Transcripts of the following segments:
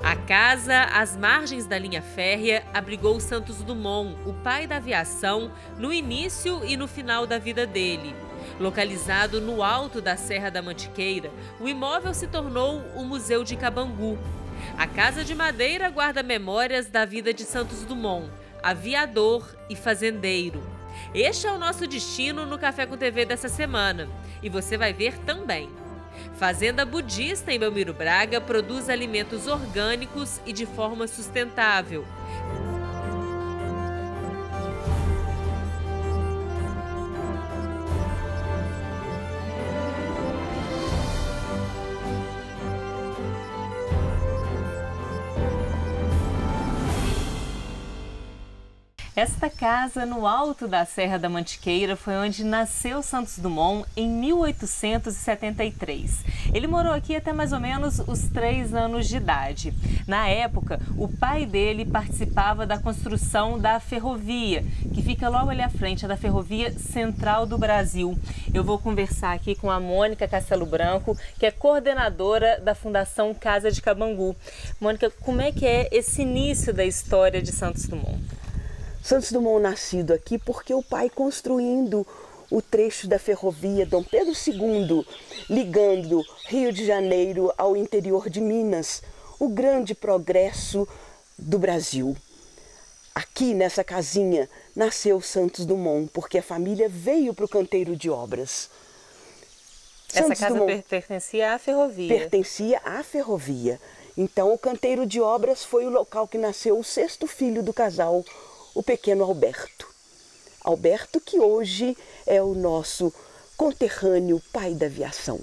A casa, às margens da linha férrea, abrigou Santos Dumont, o pai da aviação, no início e no final da vida dele. Localizado no alto da Serra da Mantiqueira, o imóvel se tornou o Museu de Cabangu. A casa de madeira guarda memórias da vida de Santos Dumont, aviador e fazendeiro. Este é o nosso destino no Café com TV dessa semana. E você vai ver também. Fazenda Budista em Belmiro Braga produz alimentos orgânicos e de forma sustentável. Esta casa, no alto da Serra da Mantiqueira, foi onde nasceu Santos Dumont em 1873. Ele morou aqui até mais ou menos os 3 anos de idade. Na época, o pai dele participava da construção da ferrovia, que fica logo ali à frente, da Ferrovia Central do Brasil. Eu vou conversar aqui com a Mônica Castelo Branco, que é coordenadora da Fundação Casa de Cabangu. Mônica, como é que é esse início da história de Santos Dumont? Santos Dumont nascido aqui porque o pai construindo o trecho da ferrovia Dom Pedro II, ligando Rio de Janeiro ao interior de Minas, o grande progresso do Brasil. Aqui nessa casinha nasceu Santos Dumont, porque a família veio para o canteiro de obras. Essa casa pertencia à ferrovia? Pertencia à ferrovia. Então o canteiro de obras foi o local que nasceu o 6º filho do casal, o pequeno Alberto. Alberto, que hoje é o nosso conterrâneo pai da aviação.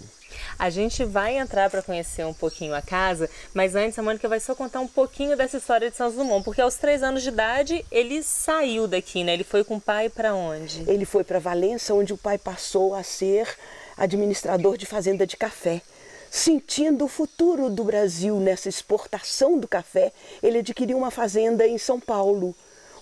A gente vai entrar para conhecer um pouquinho a casa, mas antes a Mônica vai só contar um pouquinho dessa história de Santos Dumont, porque aos 3 anos de idade ele saiu daqui, né? Ele foi com o pai para onde? Ele foi para Valença, onde o pai passou a ser administrador de fazenda de café. Sentindo o futuro do Brasil nessa exportação do café, ele adquiriu uma fazenda em São Paulo,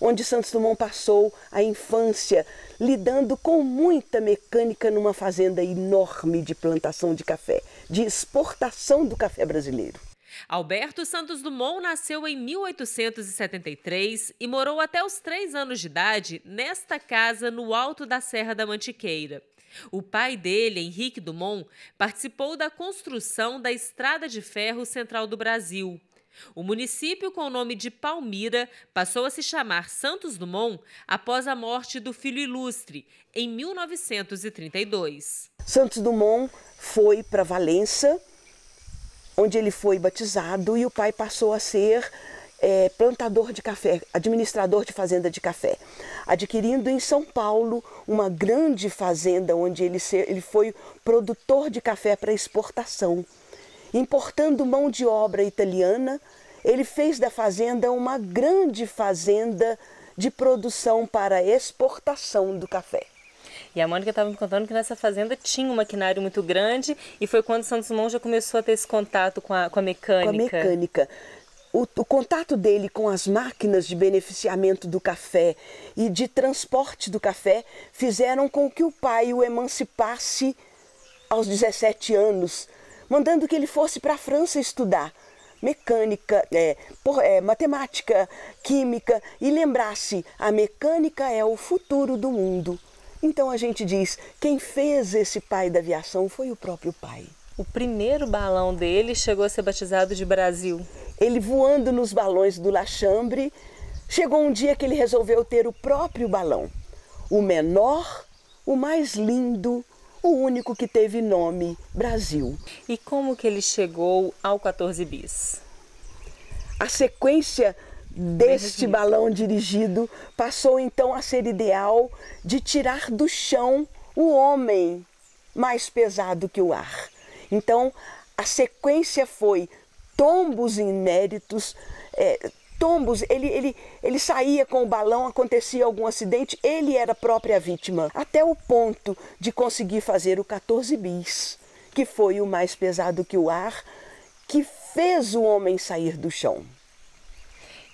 onde Santos Dumont passou a infância lidando com muita mecânica numa fazenda enorme de plantação de café, de exportação do café brasileiro. Alberto Santos Dumont nasceu em 1873 e morou até os 3 anos de idade nesta casa no alto da Serra da Mantiqueira. O pai dele, Henrique Dumont, participou da construção da Estrada de Ferro Central do Brasil. O município, com o nome de Palmira, passou a se chamar Santos Dumont após a morte do filho ilustre, em 1932. Santos Dumont foi para Valença, onde ele foi batizado, e o pai passou a ser plantador de café, administrador de fazenda de café, adquirindo em São Paulo uma grande fazenda onde ele foi produtor de café para exportação. Importando mão de obra italiana, ele fez da fazenda uma grande fazenda de produção para exportação do café. E a Mônica estava me contando que nessa fazenda tinha um maquinário muito grande e foi quando Santos Dumont já começou a ter esse contato com a mecânica. Com a mecânica. O contato dele com as máquinas de beneficiamento do café e de transporte do café fizeram com que o pai o emancipasse aos 17 anos, mandando que ele fosse para a França estudar mecânica, matemática, química, e lembrasse, a mecânica é o futuro do mundo. Então a gente diz, quem fez esse pai da aviação foi o próprio pai. O primeiro balão dele chegou a ser batizado de Brasil. Ele voando nos balões do Lachambre, chegou um dia que ele resolveu ter o próprio balão. O menor, o mais lindo, o único que teve nome Brasil. E como que ele chegou ao 14 bis? A sequência deste balão dirigido passou então a ser ideal de tirar do chão o homem mais pesado que o ar. Então a sequência foi tombos inéditos, tombos, ele saía com o balão, acontecia algum acidente, ele era a própria vítima, até o ponto de conseguir fazer o 14 bis, que foi o mais pesado que o ar, que fez o homem sair do chão.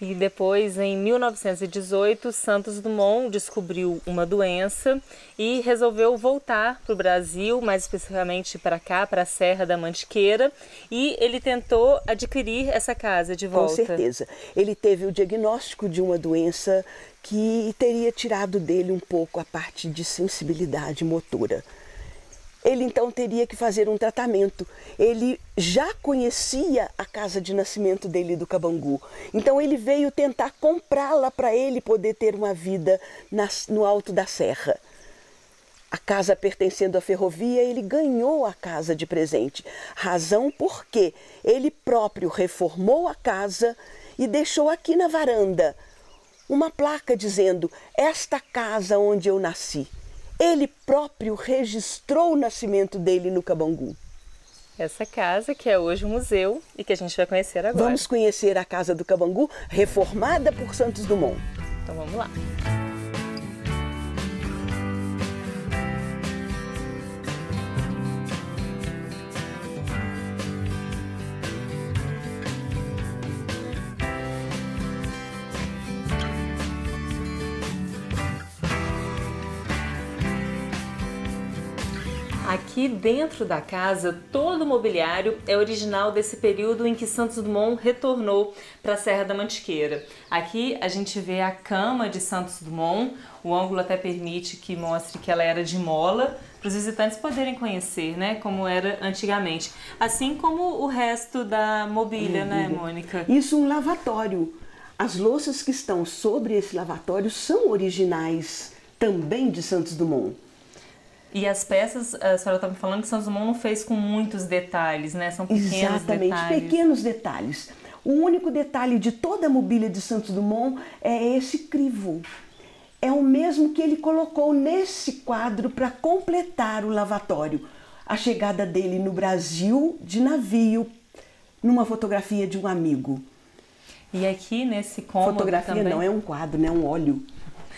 E depois, em 1918, Santos Dumont descobriu uma doença e resolveu voltar para o Brasil, mais especificamente para cá, para a Serra da Mantiqueira, e ele tentou adquirir essa casa de volta. Com certeza. Ele teve o diagnóstico de uma doença que teria tirado dele um pouco a parte de sensibilidade motora. Ele então teria que fazer um tratamento. Ele já conhecia a casa de nascimento dele do Cabangu. Então ele veio tentar comprá-la para ele poder ter uma vida no alto da serra. A casa pertencendo à ferrovia, ele ganhou a casa de presente. Razão porque ele próprio reformou a casa e deixou aqui na varanda uma placa dizendo: "Esta casa onde eu nasci". Ele próprio registrou o nascimento dele no Cabangu. Essa casa que é hoje um museu e que a gente vai conhecer agora. Vamos conhecer a casa do Cabangu, reformada por Santos Dumont. Então vamos lá. Aqui dentro da casa, todo o mobiliário é original desse período em que Santos Dumont retornou para a Serra da Mantiqueira. Aqui a gente vê a cama de Santos Dumont, o ângulo até permite que mostre que ela era de mola, para os visitantes poderem conhecer, né, como era antigamente. Assim como o resto da mobília, né, Mônica? Isso, um lavatório. As louças que estão sobre esse lavatório são originais também de Santos Dumont. E as peças, a senhora estava falando que Santos Dumont não fez com muitos detalhes, né? São pequenos Exatamente, detalhes. pequenos detalhes. O único detalhe de toda a mobília de Santos Dumont é esse crivo. É o mesmo que ele colocou nesse quadro para completar o lavatório. A chegada dele no Brasil de navio, numa fotografia de um amigo. E aqui nesse cômodo fotografia também... não, é um quadro, né? Um óleo.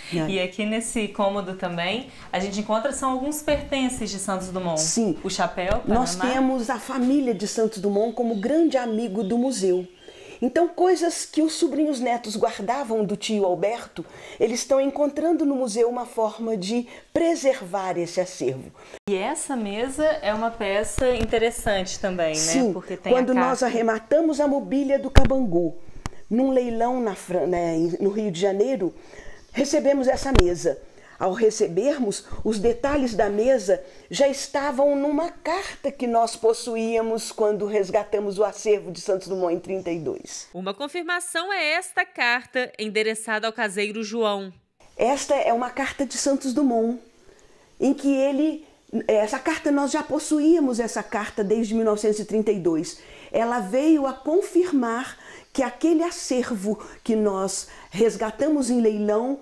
E aqui nesse cômodo também, a gente encontra são alguns pertences de Santos Dumont. Sim. O chapéu, Panamá. Nós temos a família de Santos Dumont como grande amigo do museu. Então, coisas que os sobrinhos netos guardavam do tio Alberto, eles estão encontrando no museu uma forma de preservar esse acervo. E essa mesa é uma peça interessante também, né? Sim, porque tem quando nós arrematamos a mobília do Cabangu, num leilão no Rio de Janeiro, recebemos essa mesa. Ao recebermos, os detalhes da mesa já estavam numa carta que nós possuíamos quando resgatamos o acervo de Santos Dumont em 32. Uma confirmação é esta carta, endereçada ao caseiro João. Esta é uma carta de Santos Dumont, em que essa carta nós já possuíamos essa carta desde 1932. Ela veio a confirmar que aquele acervo que nós resgatamos em leilão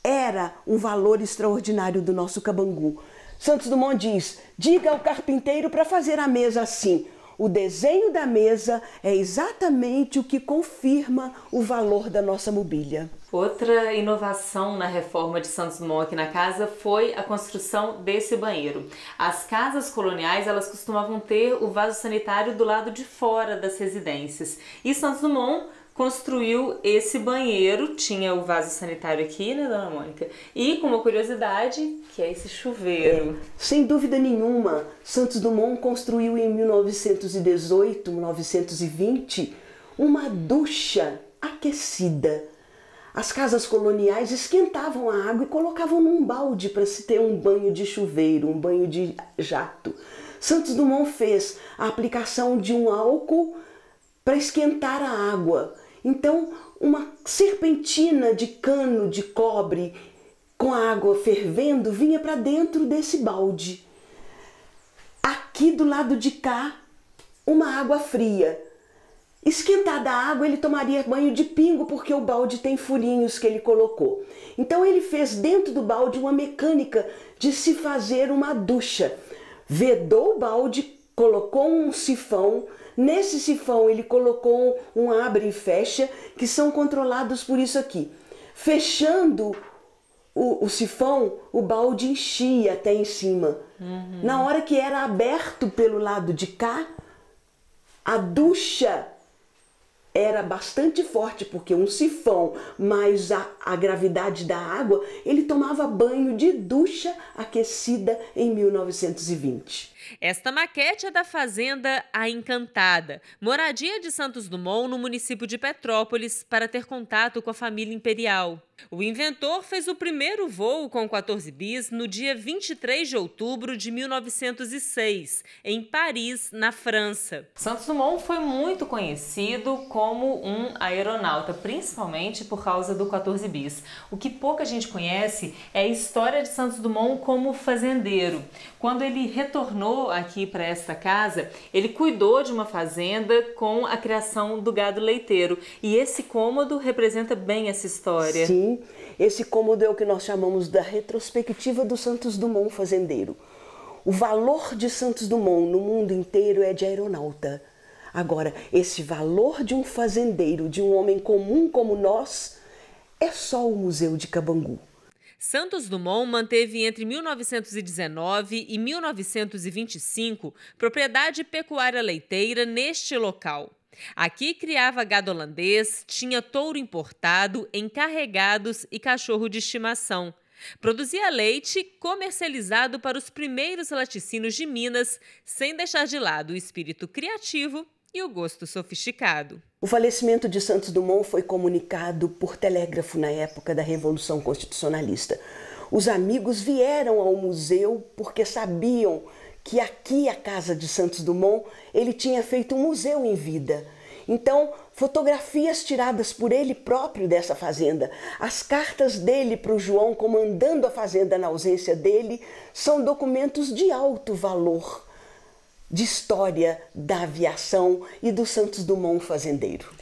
era um valor extraordinário do nosso Cabangu. Santos Dumont diz: diga ao carpinteiro para fazer a mesa assim. O desenho da mesa é exatamente o que confirma o valor da nossa mobília. Outra inovação na reforma de Santos Dumont aqui na casa foi a construção desse banheiro. As casas coloniais, elas costumavam ter o vaso sanitário do lado de fora das residências. E Santos Dumont construiu esse banheiro, tinha o vaso sanitário aqui, né, dona Mônica? E com uma curiosidade, que é esse chuveiro. Sem dúvida nenhuma, Santos Dumont construiu em 1918, 1920, uma ducha aquecida. As casas coloniais esquentavam a água e colocavam num balde para se ter um banho de chuveiro, um banho de jato. Santos Dumont fez a aplicação de um álcool para esquentar a água. Então, uma serpentina de cano de cobre com a água fervendo vinha para dentro desse balde. Aqui do lado de cá, uma água fria. Esquentada a água, ele tomaria banho de pingo porque o balde tem furinhos que ele colocou. Então ele fez dentro do balde uma mecânica de se fazer uma ducha. Vedou o balde, colocou um sifão. Nesse sifão ele colocou um abre e fecha, que são controlados por isso aqui. Fechando o sifão, o balde enchia até em cima. Na hora que era aberto pelo lado de cá, a ducha era bastante forte, porque um sifão mais a gravidade da água, ele tomava banho de ducha aquecida em 1920. Esta maquete é da Fazenda A Encantada, moradia de Santos Dumont no município de Petrópolis, para ter contato com a família imperial. O inventor fez o primeiro voo com o 14 bis no dia 23 de outubro de 1906, em Paris, na França. Santos Dumont foi muito conhecido como um aeronauta, principalmente por causa do 14 bis. O que pouca gente conhece é a história de Santos Dumont como fazendeiro. Quando ele retornou aqui para esta casa, ele cuidou de uma fazenda com a criação do gado leiteiro. E esse cômodo representa bem essa história. Sim, esse cômodo é o que nós chamamos da retrospectiva do Santos Dumont fazendeiro. O valor de Santos Dumont no mundo inteiro é de aeronauta. Agora, esse valor de um fazendeiro, de um homem comum como nós, é só o Museu de Cabangu. Santos Dumont manteve entre 1919 e 1925 propriedade pecuária leiteira neste local. Aqui criava gado holandês, tinha touro importado, encarregados e cachorro de estimação. Produzia leite comercializado para os primeiros laticínios de Minas, sem deixar de lado o espírito criativo e o gosto sofisticado. O falecimento de Santos Dumont foi comunicado por telégrafo na época da Revolução Constitucionalista. Os amigos vieram ao museu porque sabiam que aqui, a casa de Santos Dumont, ele tinha feito um museu em vida. Então, fotografias tiradas por ele próprio dessa fazenda, as cartas dele para o João comandando a fazenda na ausência dele, são documentos de alto valor, de história da aviação e do Santos Dumont fazendeiro.